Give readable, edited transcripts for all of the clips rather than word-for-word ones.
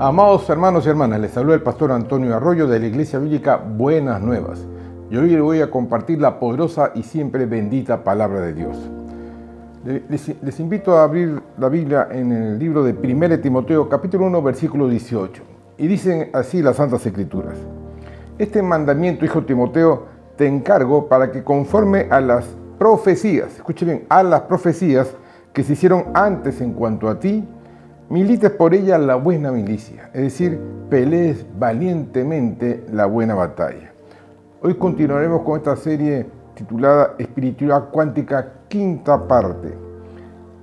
Amados hermanos y hermanas, les saluda el pastor Antonio Arroyo de la Iglesia Bíblica Buenas Nuevas. Y hoy les voy a compartir la poderosa y siempre bendita palabra de Dios. Les invito a abrir la Biblia en el libro de 1 Timoteo, capítulo 1, versículo 18. Y dicen así las Santas Escrituras: Este mandamiento, hijo Timoteo, te encargo para que conforme a las profecías, escuche bien, a las profecías que se hicieron antes en cuanto a ti, milites por ella la buena milicia, es decir, pelees valientemente la buena batalla. Hoy continuaremos con esta serie titulada Espiritualidad Cuántica, quinta parte.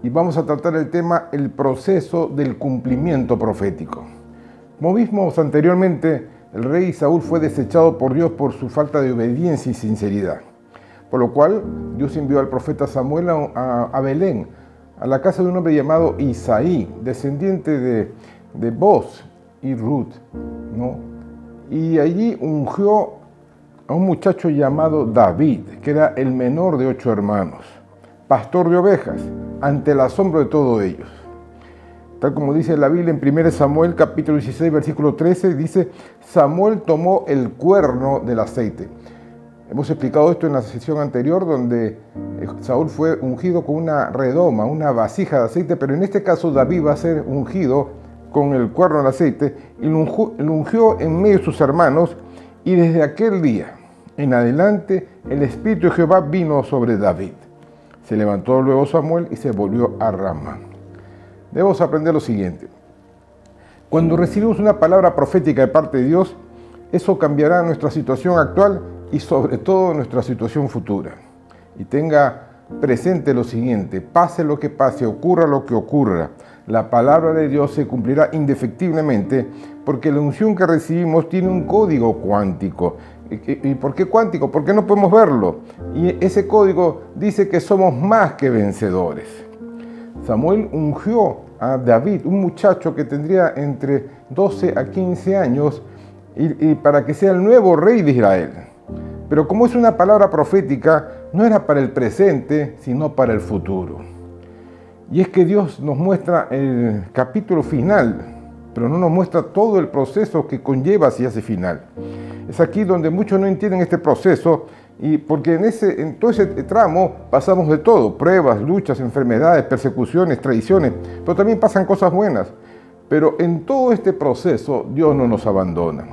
Y vamos a tratar el tema, el proceso del cumplimiento profético. Como vimos anteriormente, el rey Saúl fue desechado por Dios por su falta de obediencia y sinceridad. Por lo cual, Dios envió al profeta Samuel a Belén, a la casa de un hombre llamado Isaí, descendiente de Boz y Ruth, ¿no? Y allí ungió a un muchacho llamado David, que era el menor de 8 hermanos, pastor de ovejas, ante el asombro de todos ellos. Tal como dice la Biblia en 1 Samuel, capítulo 16, versículo 13, dice: Samuel tomó el cuerno del aceite. Hemos explicado esto en la sesión anterior, donde Saúl fue ungido con una redoma, una vasija de aceite, pero en este caso David va a ser ungido con el cuerno del aceite y lo ungió en medio de sus hermanos, y desde aquel día en adelante el Espíritu de Jehová vino sobre David. Se levantó luego Samuel y se volvió a Ramá. Debemos aprender lo siguiente: cuando recibimos una palabra profética de parte de Dios, eso cambiará nuestra situación actual y sobre todo nuestra situación futura. Y tenga presente lo siguiente: pase lo que pase, ocurra lo que ocurra, la palabra de Dios se cumplirá indefectiblemente, porque la unción que recibimos tiene un código cuántico. ¿Y por qué cuántico? Porque no podemos verlo. Y ese código dice que somos más que vencedores. Samuel ungió a David, un muchacho que tendría entre 12 a 15 años, y para que sea el nuevo rey de Israel. Pero como es una palabra profética, no era para el presente, sino para el futuro. Y es que Dios nos muestra el capítulo final, pero no nos muestra todo el proceso que conlleva hacia ese final. Es aquí donde muchos no entienden este proceso, y porque en todo ese tramo pasamos de todo: pruebas, luchas, enfermedades, persecuciones, traiciones, pero también pasan cosas buenas. Pero en todo este proceso Dios no nos abandona.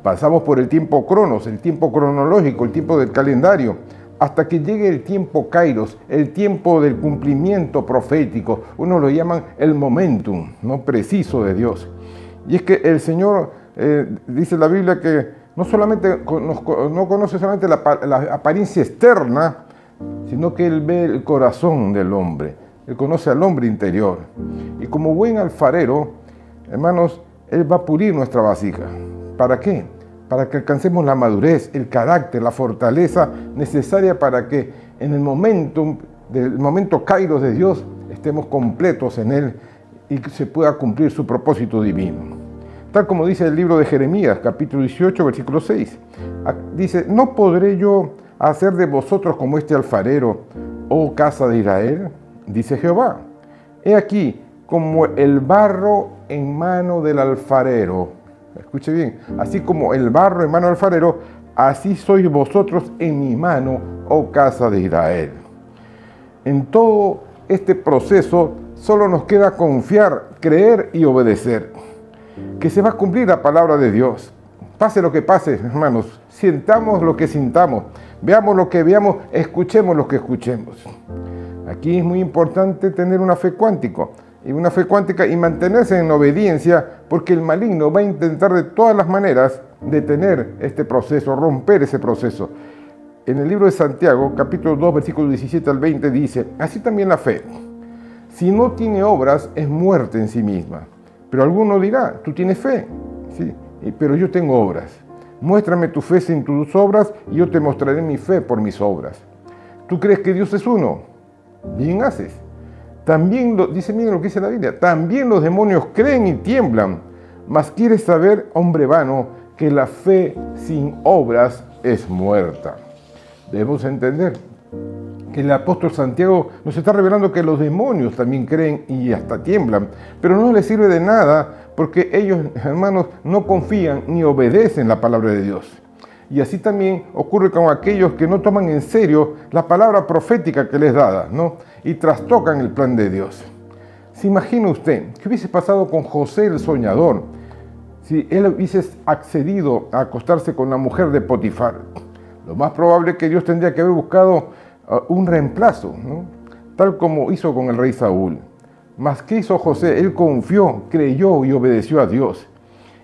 Pasamos por el tiempo cronos, el tiempo cronológico, el tiempo del calendario, hasta que llegue el tiempo kairos, el tiempo del cumplimiento profético. Unos lo llaman el momentum, no preciso de Dios. Y es que el Señor, dice la Biblia, que no conoce solamente la apariencia externa, sino que Él ve el corazón del hombre. Él conoce al hombre interior. Y como buen alfarero, hermanos, Él va a pulir nuestra vasija. ¿Para qué? Para que alcancemos la madurez, el carácter, la fortaleza necesaria para que en el momento kairos de Dios estemos completos en Él y que se pueda cumplir su propósito divino. Tal como dice el libro de Jeremías, capítulo 18, versículo 6. Dice: ¿No podré yo hacer de vosotros como este alfarero, oh casa de Israel? Dice Jehová. He aquí, como el barro en mano del alfarero. Escuche bien: así como el barro en mano del alfarero, así sois vosotros en mi mano, oh casa de Israel. En todo este proceso solo nos queda confiar, creer y obedecer, que se va a cumplir la palabra de Dios. Pase lo que pase, hermanos, sintamos lo que sintamos, veamos lo que veamos, escuchemos lo que escuchemos. Aquí es muy importante tener una fe cuántica y mantenerse en obediencia, porque el maligno va a intentar de todas las maneras detener este proceso, romper ese proceso. En el libro de Santiago, capítulo 2, versículos 17 al 20, dice: así también la fe, si no tiene obras, es muerta en sí misma. Pero alguno dirá: tú tienes fe, sí, pero yo tengo obras. Muéstrame tu fe sin tus obras, y yo te mostraré mi fe por mis obras. ¿Tú crees que Dios es uno? Bien haces. También dice, miren lo que dice la Biblia: también los demonios creen y tiemblan. Mas quieres saber, hombre vano, que la fe sin obras es muerta. Debemos entender el apóstol Santiago nos está revelando que los demonios también creen y hasta tiemblan, pero no les sirve de nada porque ellos, hermanos, no confían ni obedecen la palabra de Dios. Y así también ocurre con aquellos que no toman en serio la palabra profética que les dada, ¿no? Y trastocan el plan de Dios. ¿Se imagina usted qué hubiese pasado con José el soñador si él hubiese accedido a acostarse con la mujer de Potifar? Lo más probable es que Dios tendría que haber buscado un reemplazo, ¿no? Tal como hizo con el rey Saúl. Mas ¿qué hizo José? Él confió, creyó y obedeció a Dios.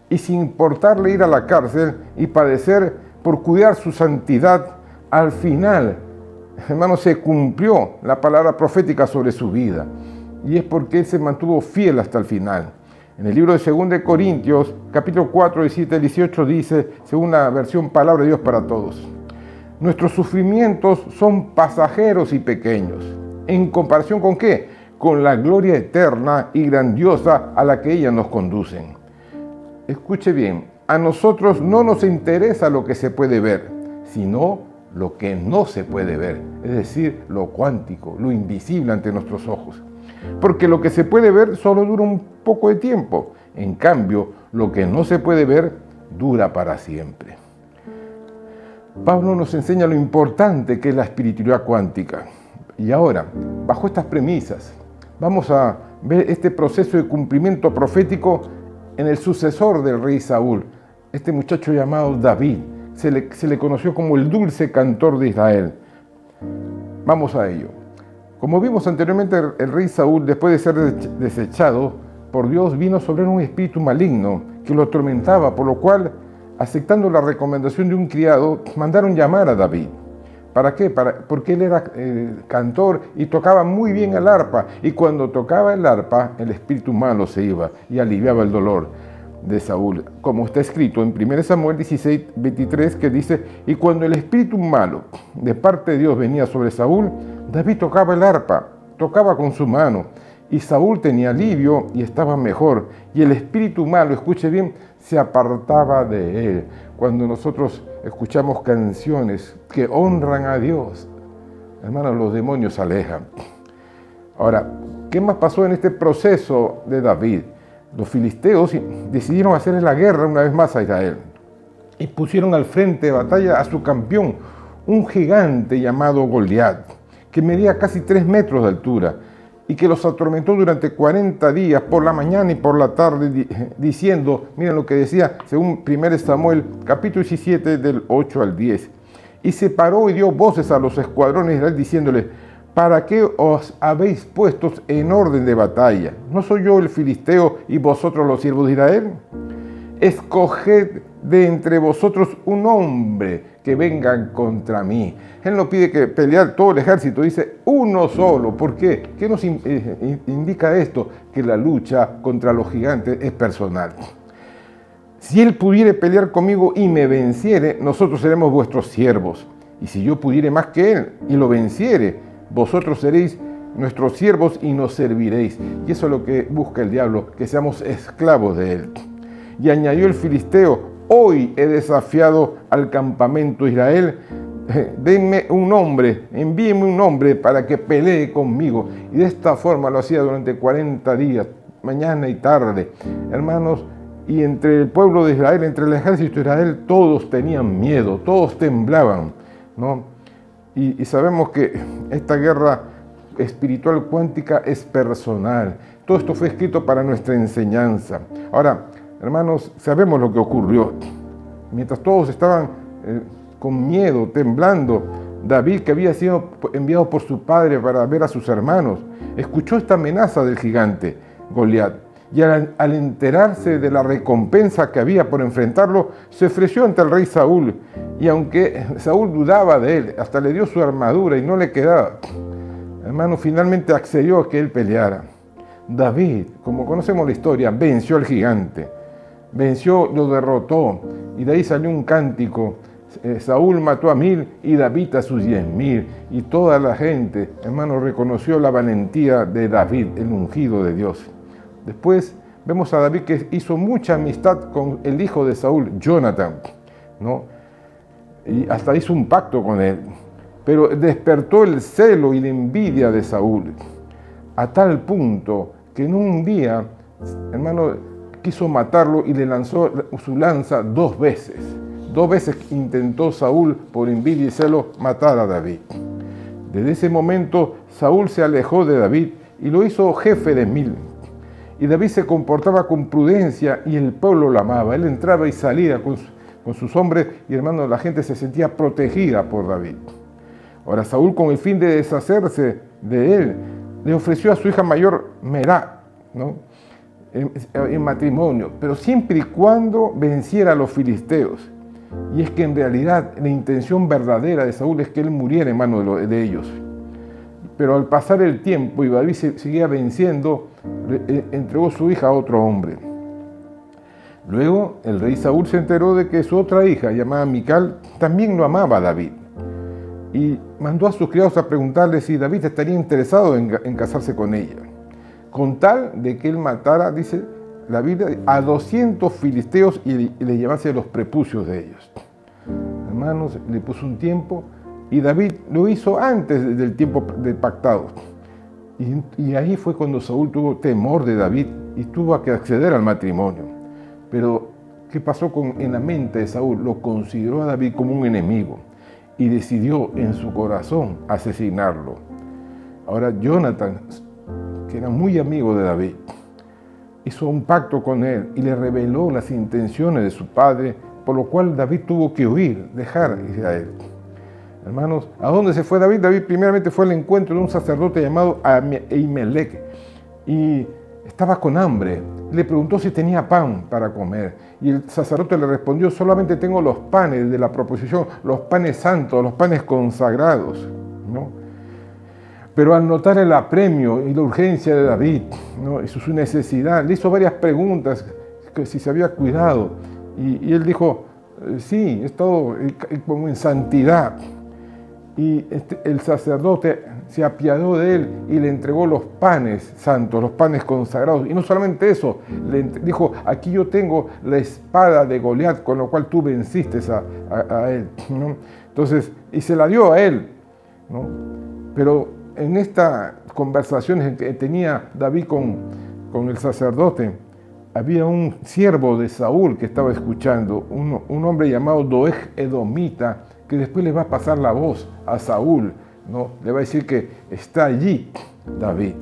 Y sin importarle ir a la cárcel y padecer por cuidar su santidad, al final, hermanos, se cumplió la palabra profética sobre su vida. Y es porque él se mantuvo fiel hasta el final. En el libro de 2 Corintios, capítulo 4, 17 al 18, dice, según la versión Palabra de Dios para Todos: nuestros sufrimientos son pasajeros y pequeños. ¿En comparación con qué? Con la gloria eterna y grandiosa a la que ellas nos conducen. Escuche bien, a nosotros no nos interesa lo que se puede ver, sino lo que no se puede ver, es decir, lo cuántico, lo invisible ante nuestros ojos. Porque lo que se puede ver solo dura un poco de tiempo, en cambio, lo que no se puede ver dura para siempre. Pablo nos enseña lo importante que es la espiritualidad cuántica. Y ahora, bajo estas premisas, vamos a ver este proceso de cumplimiento profético en el sucesor del rey Saúl, este muchacho llamado David. Se le conoció como el dulce cantor de Israel. Vamos a ello. Como vimos anteriormente, el rey Saúl, después de ser desechado por Dios, vino sobre él un espíritu maligno que lo atormentaba, por lo cual, aceptando la recomendación de un criado, mandaron llamar a David. ¿Para qué? Porque él era cantor y tocaba muy bien el arpa. Y cuando tocaba el arpa, el espíritu malo se iba y aliviaba el dolor de Saúl. Como está escrito en 1 Samuel 16, 23, que dice: y cuando el espíritu malo de parte de Dios venía sobre Saúl, David tocaba el arpa, tocaba con su mano. Y Saúl tenía alivio y estaba mejor. Y el espíritu malo, escuche bien, se apartaba de él. Cuando nosotros escuchamos canciones que honran a Dios, hermanos, los demonios se alejan. Ahora, ¿qué más pasó en este proceso de David? Los filisteos decidieron hacerle la guerra una vez más a Israel y pusieron al frente de batalla a su campeón, un gigante llamado Goliat, que medía casi 3 metros de altura y que los atormentó durante 40 días por la mañana y por la tarde, diciendo, miren lo que decía según 1 Samuel capítulo 17 del 8 al 10, y se paró y dio voces a los escuadrones de Israel diciéndoles: ¿para qué os habéis puestos en orden de batalla? ¿No soy yo el filisteo y vosotros los siervos de Israel? Escoged de entre vosotros un hombre que venga contra mí. Él no pide que pelear todo el ejército, dice uno solo. ¿Por qué? ¿Qué nos indica esto? Que la lucha contra los gigantes es personal. Si él pudiere pelear conmigo y me venciere, nosotros seremos vuestros siervos. Y si yo pudiere más que él y lo venciere, vosotros seréis nuestros siervos y nos serviréis. Y eso es lo que busca el diablo, que seamos esclavos de él. Y añadió el filisteo: hoy he desafiado al campamento de Israel, denme un hombre, envíenme un hombre para que pelee conmigo. Y de esta forma lo hacía durante 40 días, mañana y tarde. Hermanos, y entre el pueblo de Israel, entre el ejército de Israel, todos tenían miedo, todos temblaban, ¿no? Y sabemos que esta guerra espiritual cuántica es personal. Todo esto fue escrito para nuestra enseñanza. Ahora, hermanos, sabemos lo que ocurrió. Mientras todos estaban con miedo, temblando, David, que había sido enviado por su padre para ver a sus hermanos, escuchó esta amenaza del gigante Goliat. Y al enterarse de la recompensa que había por enfrentarlo, se ofreció ante el rey Saúl. Y aunque Saúl dudaba de él, hasta le dio su armadura y no le quedaba, hermano, finalmente accedió a que él peleara. David, como conocemos la historia, venció al gigante. Venció, lo derrotó. Y de ahí salió un cántico: Saúl mató a 1000 y David a sus 10.000. Y toda la gente, hermano, reconoció la valentía de David, el ungido de Dios. Después vemos a David que hizo mucha amistad con el hijo de Saúl, Jonathan, ¿no? Y hasta hizo un pacto con él. pero despertó el celo y la envidia de Saúl, a tal punto que en un día, hermano, quiso matarlo y le lanzó su lanza 2 veces. 2 veces intentó Saúl, por envidia y celo, matar a David. Desde ese momento, Saúl se alejó de David y lo hizo jefe de 1000. Y David se comportaba con prudencia y el pueblo lo amaba. Él entraba y salía con sus hombres y, hermano, la gente se sentía protegida por David. Ahora, Saúl, con el fin de deshacerse de él, le ofreció a su hija mayor, Merab, ¿no?, en matrimonio, pero siempre y cuando venciera a los filisteos. Y es que en realidad la intención verdadera de Saúl es que él muriera en manos de ellos. Pero al pasar el tiempo y David seguía venciendo, entregó su hija a otro hombre. Luego el rey Saúl se enteró de que su otra hija, llamada Mical, también lo amaba a David. Y mandó a sus criados a preguntarle si David estaría interesado en casarse con ella, con tal de que él matara, dice la Biblia, a 200 filisteos y le llevase los prepucios de ellos. Hermanos, le puso un tiempo y David lo hizo antes del tiempo pactado. Y ahí fue cuando Saúl tuvo temor de David y tuvo que acceder al matrimonio. Pero, ¿qué pasó en la mente de Saúl? Lo consideró a David como un enemigo y decidió en su corazón asesinarlo. Ahora, Jonathan, que era muy amigo de David, hizo un pacto con él y le reveló las intenciones de su padre, por lo cual David tuvo que huir, dejar a Israel. Hermanos, ¿a dónde se fue David? David primeramente fue al encuentro de un sacerdote llamado Ahimelech y estaba con hambre. Le preguntó si tenía pan para comer y el sacerdote le respondió: solamente tengo los panes de la proposición, los panes santos, los panes consagrados, ¿no? Pero al notar el apremio y la urgencia de David, ¿no?, y su necesidad, le hizo varias preguntas, que si se había cuidado, y él dijo: sí, he estado como en santidad. Y el sacerdote se apiadó de él y le entregó los panes santos, los panes consagrados. Y no solamente eso, le dijo: aquí yo tengo la espada de Goliat, con lo cual tú venciste a él, ¿no? Entonces, y se la dio a él, ¿no? Pero en esta conversación que tenía David con el sacerdote, había un siervo de Saúl que estaba escuchando, un hombre llamado Doeg Edomita, que después le va a pasar la voz a Saúl, ¿no? Le va a decir que está allí David.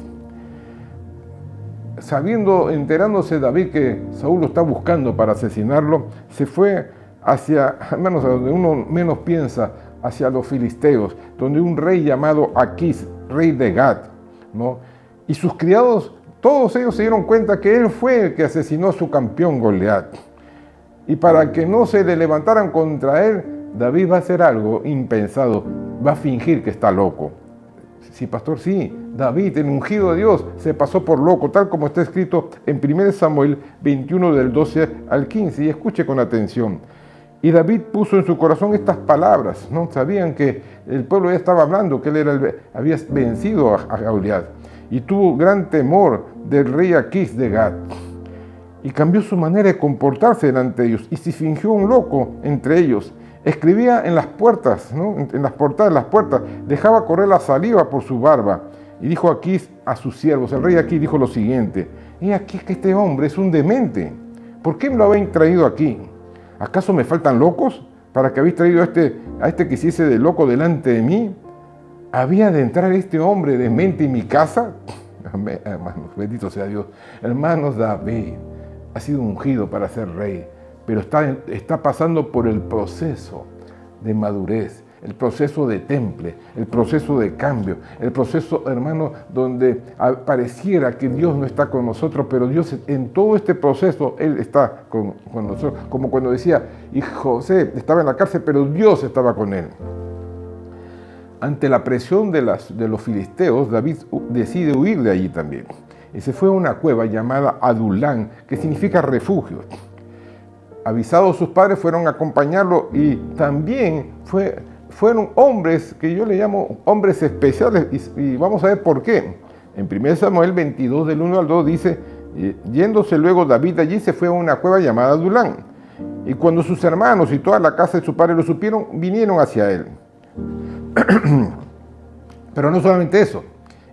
Enterándose David que Saúl lo está buscando para asesinarlo, se fue hacia, al menos a donde uno menos piensa, hacia los filisteos, donde un rey llamado Aquís, rey de Gat, ¿no? Y sus criados, todos ellos se dieron cuenta que él fue el que asesinó a su campeón Goliat. Y para que no se le levantaran contra él, David va a hacer algo impensado, va a fingir que está loco. Sí, pastor, sí, David, el ungido de Dios, se pasó por loco, tal como está escrito en 1 Samuel 21 del 12 al 15, y escuche con atención. Y David puso en su corazón estas palabras, ¿no? Sabían que el pueblo ya estaba hablando, que él había vencido a Goliat, y tuvo gran temor del rey Aquís de Gat. Y cambió su manera de comportarse delante de ellos, y se fingió un loco entre ellos. Escribía en las puertas, ¿no?, en las portadas de las puertas, dejaba correr la saliva por su barba. Y dijo Aquís a sus siervos, el rey Aquís dijo lo siguiente: he aquí que este hombre es un demente. ¿Por qué me lo habéis traído aquí? ¿Acaso me faltan locos para que habéis traído a este que hiciese de loco delante de mí? ¿Había de entrar este hombre demente en mi casa? Hermanos, bendito sea Dios. Hermanos, David ha sido ungido para ser rey, pero está pasando por el proceso de madurez, el proceso de temple, el proceso de cambio, el proceso, hermano, donde pareciera que Dios no está con nosotros, pero Dios en todo este proceso, Él está con nosotros. Como cuando decía, y José estaba en la cárcel, pero Dios estaba con él. Ante la presión de los filisteos, David decide huir de allí también. Y se fue a una cueva llamada Adulán, que significa refugio. Avisados sus padres, fueron a acompañarlo y también fueron hombres que yo le llamo hombres especiales, y vamos a ver por qué. En 1 Samuel 22, del 1 al 2 dice: yéndose luego David allí, se fue a una cueva llamada Adulán. Y cuando sus hermanos y toda la casa de su padre lo supieron, vinieron hacia él. Pero no solamente eso.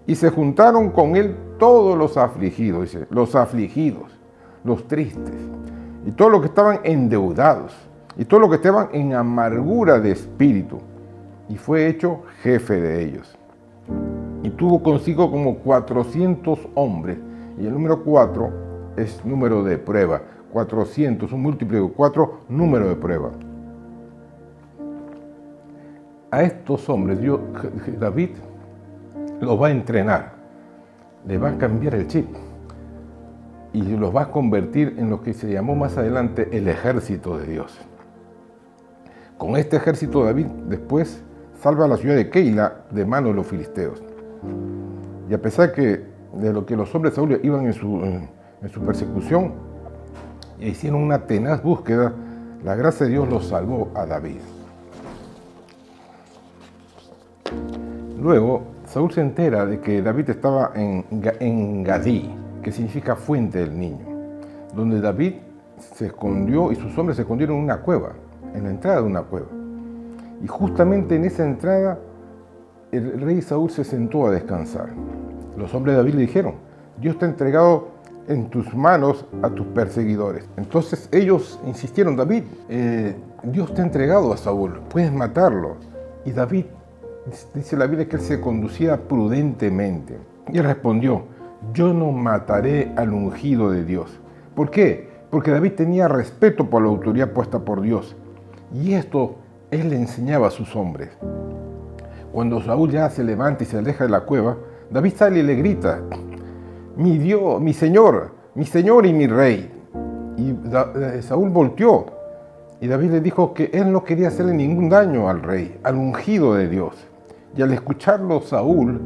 Y se juntaron con él todos los afligidos, dice, los afligidos, los tristes, y todos los que estaban endeudados, y todos los que estaban en amargura de espíritu, y fue hecho jefe de ellos. Y tuvo consigo como 400 hombres, y el número 4 es número de prueba, 400, un múltiplo de 4, número de prueba. A estos hombres David los va a entrenar, les va a cambiar el chip y los va a convertir en lo que se llamó más adelante el ejército de Dios. Con este ejército David después salva a la ciudad de Keila de manos de los filisteos. Y a pesar de lo que los hombres de Saúl iban en su persecución e hicieron una tenaz búsqueda, la gracia de Dios los salvó a David. Luego, Saúl se entera de que David estaba en Gadí, que significa fuente del niño, donde David se escondió y sus hombres se escondieron en una cueva, en la entrada de una cueva. Y justamente en esa entrada, el rey Saúl se sentó a descansar. Los hombres de David le dijeron: Dios te ha entregado en tus manos a tus perseguidores. Entonces ellos insistieron: David, Dios te ha entregado a Saúl, puedes matarlo. Y David, dice la Biblia, que él se conducía prudentemente. Y él respondió: yo no mataré al ungido de Dios. ¿Por qué? Porque David tenía respeto por la autoridad puesta por Dios. Y esto él le enseñaba a sus hombres. Cuando Saúl ya se levanta y se aleja de la cueva, David sale y le grita: mi Dios, mi Señor y mi Rey. Y Saúl volteó. Y David le dijo que él no quería hacerle ningún daño al rey, al ungido de Dios. Y al escucharlo Saúl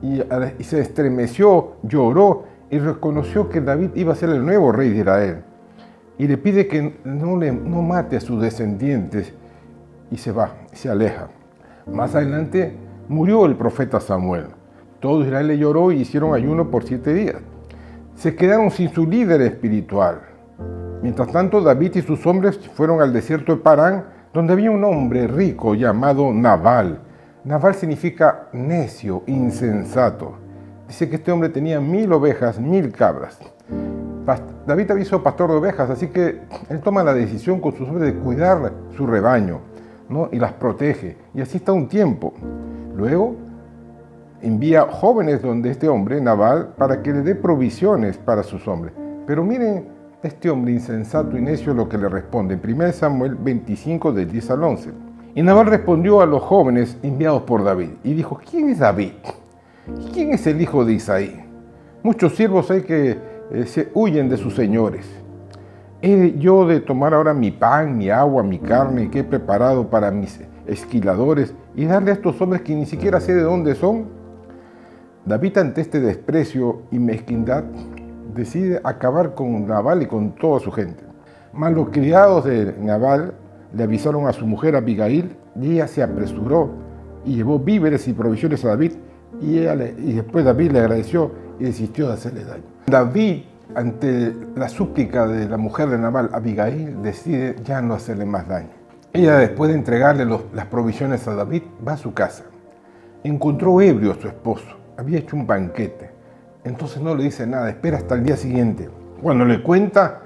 y se estremeció, lloró y reconoció que David iba a ser el nuevo rey de Israel. Y le pide que no mate a sus descendientes y se va, se aleja. Más adelante murió el profeta Samuel. Todo Israel le lloró y hicieron ayuno por 7 días. Se quedaron sin su líder espiritual. Mientras tanto, David y sus hombres fueron al desierto de Parán, donde había un hombre rico llamado Nabal. Nabal significa necio, insensato. Dice que este hombre tenía 1000 ovejas, 1000 cabras. David había sido pastor de ovejas, así que él toma la decisión con sus hombres de cuidar su rebaño, ¿no? Y las protege. Y así está un tiempo. Luego envía jóvenes donde este hombre, Nabal, para que le dé provisiones para sus hombres. Pero miren este hombre insensato y necio lo que le responde en 1 Samuel 25, del 10 al 11. Y Nabal respondió a los jóvenes enviados por David y dijo: ¿quién es David? ¿Quién es el hijo de Isaí? Muchos siervos hay que se huyen de sus señores. ¿He yo de tomar ahora mi pan, mi agua, mi carne que he preparado para mis esquiladores y darle a estos hombres que ni siquiera sé de dónde son? David, ante este desprecio y mezquindad, decide acabar con Nabal y con toda su gente. Mas los criados de Nabal le avisaron a su mujer Abigail y ella se apresuró y llevó víveres y provisiones a David y después David le agradeció y desistió de hacerle daño. David, ante la súplica de la mujer de Nabal, Abigail, decide ya no hacerle más daño. Ella, después de entregarle las provisiones a David, va a su casa. Encontró ebrio a su esposo, había hecho un banquete. Entonces no le dice nada, espera hasta el día siguiente. Cuando le cuenta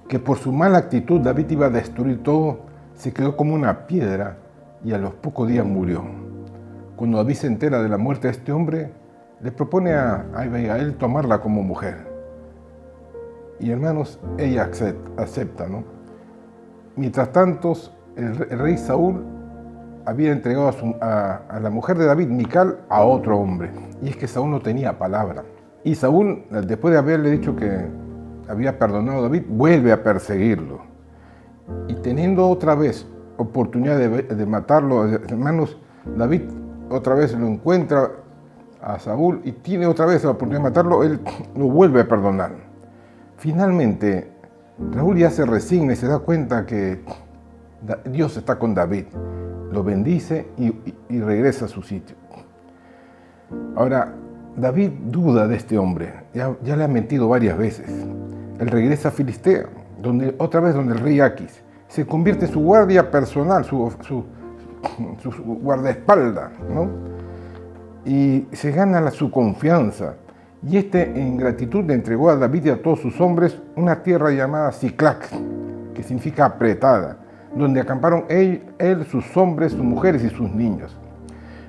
que por su mala actitud David iba a destruir todo, se quedó como una piedra y a los pocos días murió. Cuando David se entera de la muerte de este hombre, le propone a Abigail tomarla como mujer. Y hermanos, ella acepta, ¿no? Mientras tanto, el rey Saúl había entregado a la mujer de David, Mical, a otro hombre. Y es que Saúl no tenía palabra. Y Saúl, después de haberle dicho que había perdonado a David, vuelve a perseguirlo. Y teniendo otra vez oportunidad de matarlo, hermanos, David otra vez lo encuentra a Saúl y tiene otra vez la oportunidad de matarlo, él lo vuelve a perdonar. Finalmente, Saúl ya se resigna y se da cuenta que Dios está con David. Lo bendice y regresa a su sitio. Ahora, David duda de este hombre, ya le ha mentido varias veces. Él regresa a Filistea, otra vez donde el rey Aquis se convierte en su guardia personal, su guardaespaldas, ¿no? Y se gana su confianza. Y en gratitud le entregó a David y a todos sus hombres una tierra llamada Siclac, que significa apretada, donde acamparon él, sus hombres, sus mujeres y sus niños.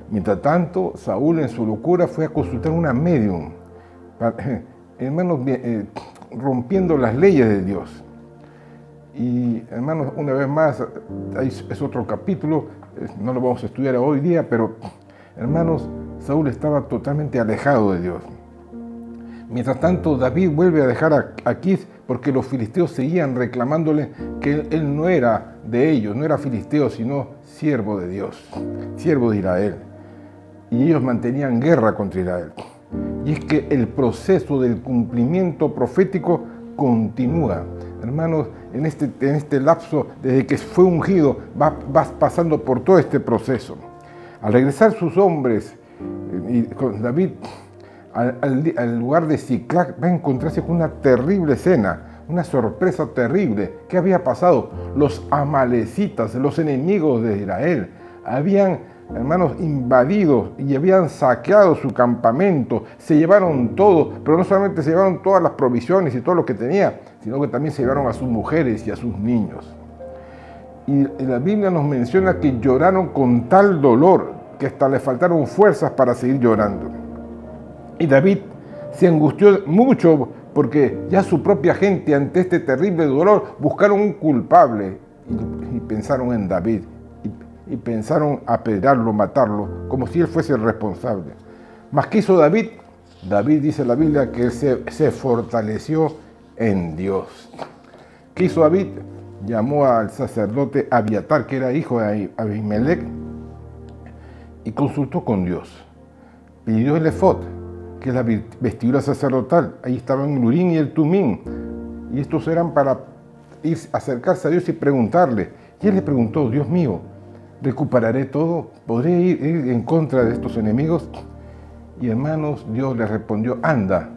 Mientras tanto, Saúl en su locura fue a consultar una medium, hermanos, rompiendo las leyes de Dios. Y hermanos, una vez más, es otro capítulo, no lo vamos a estudiar hoy día, pero hermanos, Saúl estaba totalmente alejado de Dios. Mientras tanto, David vuelve a dejar a Aquis porque los filisteos seguían reclamándole que él no era de ellos, no era filisteo, sino siervo de Dios, siervo de Israel. Y ellos mantenían guerra contra Israel. Y es que el proceso del cumplimiento profético continúa. Hermanos, en este lapso, desde que fue ungido, vas pasando por todo este proceso. Al regresar sus hombres, y con David al lugar de Siclac, va a encontrarse con una terrible escena, una sorpresa terrible. ¿Qué había pasado? Los amalecitas, los enemigos de Israel, habían, hermanos, invadido y habían saqueado su campamento, se llevaron todo, pero no solamente se llevaron todas las provisiones y todo lo que tenía, sino que también se llevaron a sus mujeres y a sus niños. Y la Biblia nos menciona que lloraron con tal dolor que hasta le faltaron fuerzas para seguir llorando. Y David se angustió mucho porque ya su propia gente, ante este terrible dolor, buscaron un culpable y pensaron en David. Y pensaron apedrearlo, matarlo, como si él fuese el responsable. Mas ¿qué hizo David? David, dice la Biblia, que él se fortaleció en Dios. ¿Qué hizo David? Llamó al sacerdote Abiatar, que era hijo de Abimelech, y consultó con Dios. Pidió el efod, que es la vestidura sacerdotal. Ahí estaban el Urim y el Tumim. Y estos eran para acercarse a Dios y preguntarle. Y él le preguntó: Dios mío, ¿recuperaré todo? ¿Podré ir en contra de estos enemigos? Y hermanos, Dios le respondió: anda.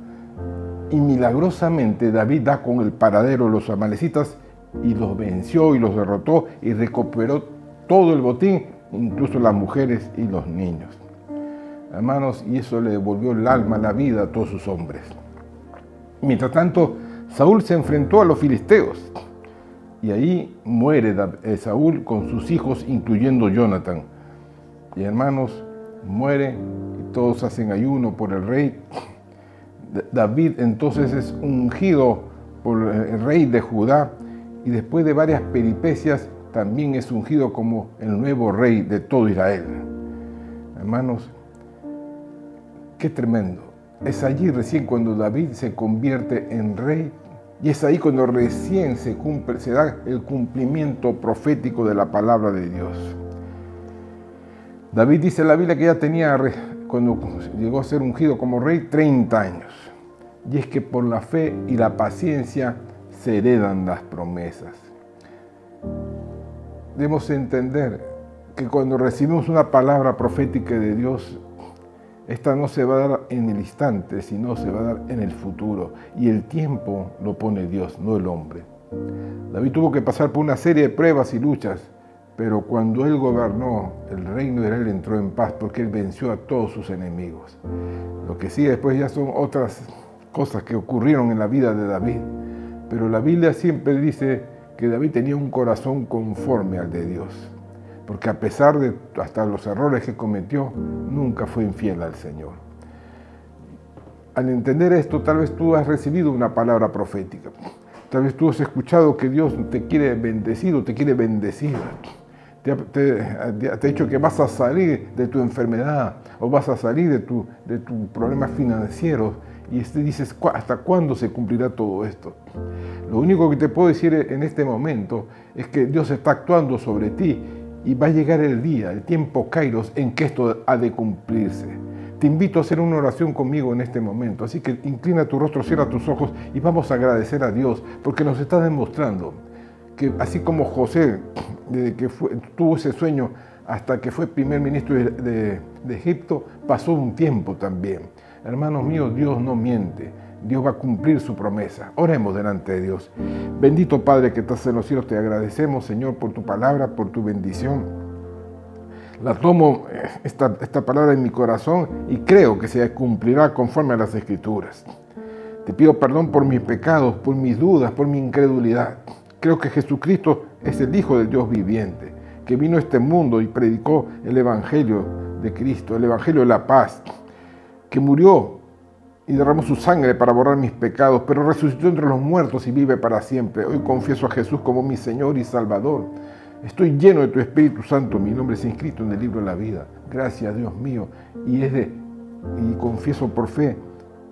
Y milagrosamente David da con el paradero de los amalecitas y los venció y los derrotó y recuperó todo el botín, incluso las mujeres y los niños. Hermanos, y eso le devolvió el alma, la vida a todos sus hombres. Mientras tanto, Saúl se enfrentó a los filisteos. Y ahí muere Saúl con sus hijos, incluyendo Jonathan. Y hermanos, muere y todos hacen ayuno por el rey. David entonces es ungido por el rey de Judá y después de varias peripecias también es ungido como el nuevo rey de todo Israel. Hermanos, qué tremendo. Es allí recién cuando David se convierte en rey. Y es ahí cuando recién se da el cumplimiento profético de la palabra de Dios. David dice en la Biblia que ya tenía, cuando llegó a ser ungido como rey, 30 años. Y es que por la fe y la paciencia se heredan las promesas. Debemos entender que cuando recibimos una palabra profética de Dios, esta no se va a dar en el instante, sino se va a dar en el futuro. Y el tiempo lo pone Dios, no el hombre. David tuvo que pasar por una serie de pruebas y luchas, pero cuando él gobernó, el reino de Israel entró en paz porque él venció a todos sus enemigos. Lo que sigue después ya son otras cosas que ocurrieron en la vida de David. Pero la Biblia siempre dice que David tenía un corazón conforme al de Dios. Porque a pesar de hasta los errores que cometió, nunca fue infiel al Señor. Al entender esto, tal vez tú has recibido una palabra profética. Tal vez tú has escuchado que Dios te quiere bendecido, te quiere bendecida. Te ha dicho que vas a salir de tu enfermedad o vas a salir de tu problemas financieros. Y dices, ¿hasta cuándo se cumplirá todo esto? Lo único que te puedo decir en este momento es que Dios está actuando sobre ti. Y va a llegar el día, el tiempo Kairos, en que esto ha de cumplirse. Te invito a hacer una oración conmigo en este momento. Así que inclina tu rostro, cierra tus ojos y vamos a agradecer a Dios porque nos está demostrando que así como José, desde que tuvo ese sueño hasta que fue primer ministro de Egipto, pasó un tiempo también. Hermanos míos, Dios no miente. Dios va a cumplir su promesa. Oremos delante de Dios. Bendito Padre que estás en los cielos, te agradecemos, Señor, por tu palabra, por tu bendición. La tomo, esta palabra en mi corazón, y creo que se cumplirá conforme a las Escrituras. Te pido perdón por mis pecados, por mis dudas, por mi incredulidad. Creo que Jesucristo es el Hijo del Dios viviente, que vino a este mundo y predicó el Evangelio de Cristo, el Evangelio de la paz, que murió y derramó su sangre para borrar mis pecados, pero resucitó entre los muertos y vive para siempre. Hoy confieso a Jesús como mi Señor y Salvador. Estoy lleno de tu Espíritu Santo, mi nombre es inscrito en el libro de la vida. Gracias, Dios mío. Y confieso por fe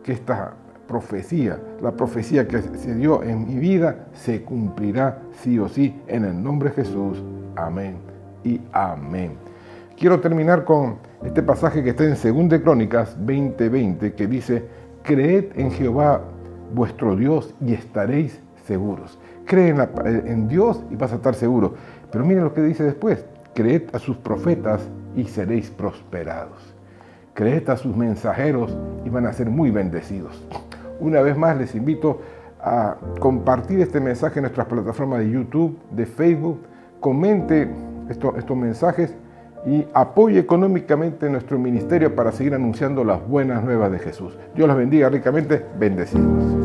que esta profecía, la profecía que se dio en mi vida, se cumplirá sí o sí en el nombre de Jesús. Amén y amén. Quiero terminar con este pasaje que está en 2 Crónicas 20:20, que dice: creed en Jehová vuestro Dios y estaréis seguros. Cree en Dios y vas a estar seguro. Pero miren lo que dice después: creed a sus profetas y seréis prosperados. Creed a sus mensajeros y van a ser muy bendecidos. Una vez más les invito a compartir este mensaje en nuestras plataformas de YouTube, de Facebook. Comente estos mensajes y apoye económicamente nuestro ministerio para seguir anunciando las buenas nuevas de Jesús. Dios los bendiga ricamente. Bendecidos.